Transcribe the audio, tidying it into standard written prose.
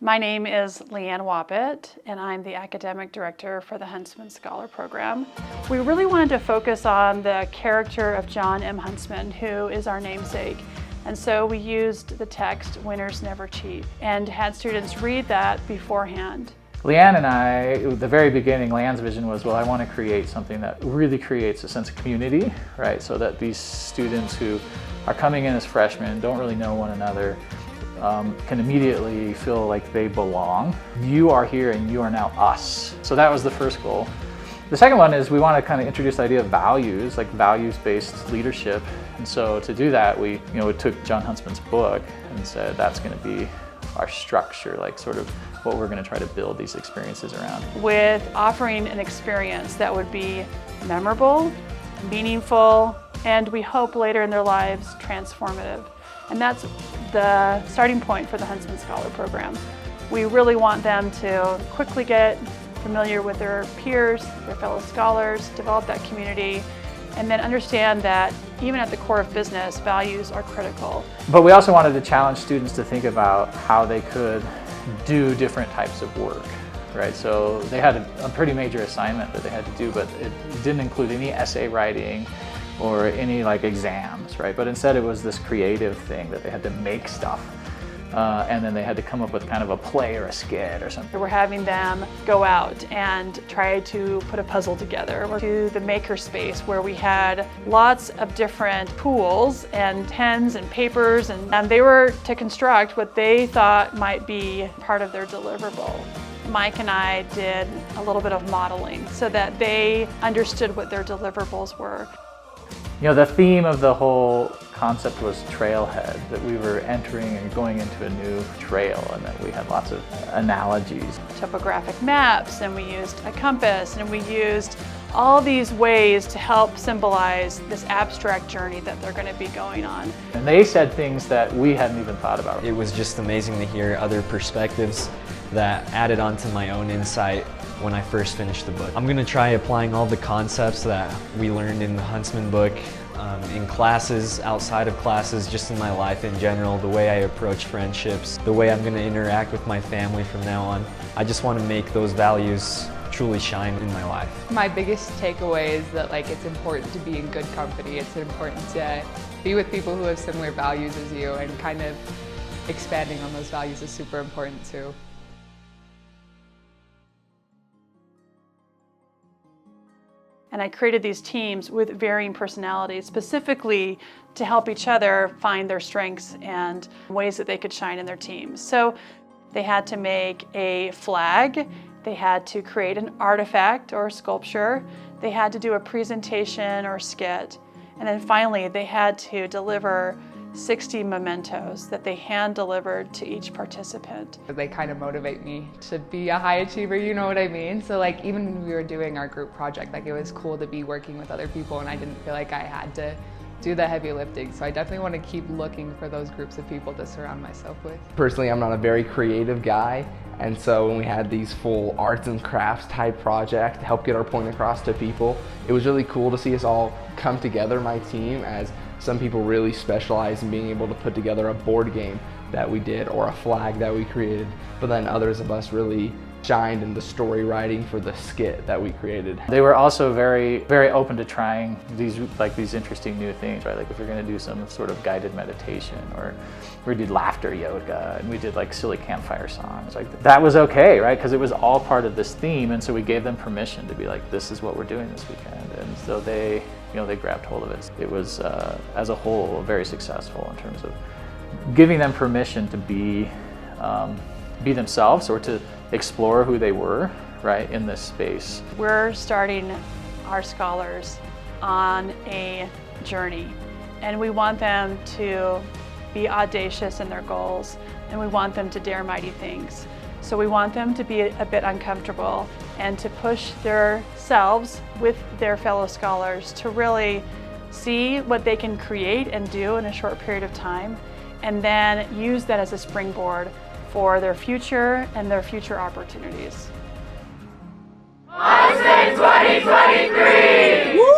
My name is Leanne Wappett, and I'm the Academic Director for the Huntsman Scholar Program. We really wanted to focus on the character of John M. Huntsman, who is our namesake. And so we used the text, "Winners Never Cheat," and had students read that beforehand. Leanne and I, at the very beginning, Leanne's vision was, well, I want to create something that really creates a sense of community, right? So that these students who are coming in as freshmen, don't really know one another, can immediately feel like they belong. You are here and you are now us. So that was the first goal. The second one is we want to kind of introduce the idea of values, like values-based leadership. And so to do that, we took John Huntsman's book and said that's going to be our structure, like sort of what we're going to try to build these experiences around. With offering an experience that would be memorable, meaningful, and we hope later in their lives transformative. And that's the starting point for the Huntsman Scholar Program. We really want them to quickly get familiar with their peers, their fellow scholars, develop that community, and then understand that even at the core of business, values are critical. But we also wanted to challenge students to think about how they could do different types of work, right? So they had a pretty major assignment that they had to do, but it didn't include any essay writing or any like exams, right? But instead it was this creative thing that they had to make stuff. And then they had to come up with kind of a play or a skit or something. We're having them go out and try to put a puzzle together. Or to the maker space where we had lots of different tools and pens and papers, and they were to construct what they thought might be part of their deliverable. Mike and I did a little bit of modeling so that they understood what their deliverables were. You know, the theme of the whole concept was Trailhead, that we were entering and going into a new trail, and that we had lots of analogies. Topographic maps, and we used a compass, and we used all these ways to help symbolize this abstract journey that they're going to be going on. And they said things that we hadn't even thought about. It was just amazing to hear other perspectives that added on to my own insight when I first finished the book. I'm going to try applying all the concepts that we learned in the Huntsman book in classes, outside of classes, just in my life in general, the way I approach friendships, the way I'm going to interact with my family from now on. I just want to make those values truly shine in my life. My biggest takeaway is that it's important to be in good company. It's important to be with people who have similar values as you, and kind of expanding on those values is super important too. And I created these teams with varying personalities, specifically to help each other find their strengths and ways that they could shine in their teams. So they had to make a flag, they had to create an artifact or sculpture, they had to do a presentation or skit, and then finally they had to deliver 60 mementos that they hand-delivered to each participant. They kind of motivate me to be a high achiever, you know what I mean? So even when we were doing our group project, it was cool to be working with other people, and I didn't feel like I had to do the heavy lifting. So I definitely want to keep looking for those groups of people to surround myself with. Personally, I'm not a very creative guy, and so when we had these full arts and crafts type project to help get our point across to people, it was really cool to see us all come together, my team, as some people really specialize in being able to put together a board game that we did or a flag that we created, but then others of us really shined in the story writing for the skit that we created. They were also very, very open to trying these interesting new things, right? Like if we're going to do some sort of guided meditation, or we did laughter yoga, and we did silly campfire songs. That was okay, right? Because it was all part of this theme, and so we gave them permission to be like, this is what we're doing this weekend. And so they grabbed hold of it. It was, as a whole, very successful in terms of giving them permission to be themselves, or to explore who they were, right, in this space. We're starting our scholars on a journey, and we want them to be audacious in their goals, and we want them to dare mighty things. So we want them to be a bit uncomfortable and to push themselves with their fellow scholars to really see what they can create and do in a short period of time, and then use that as a springboard for their future and their future opportunities. Huntsman 2023!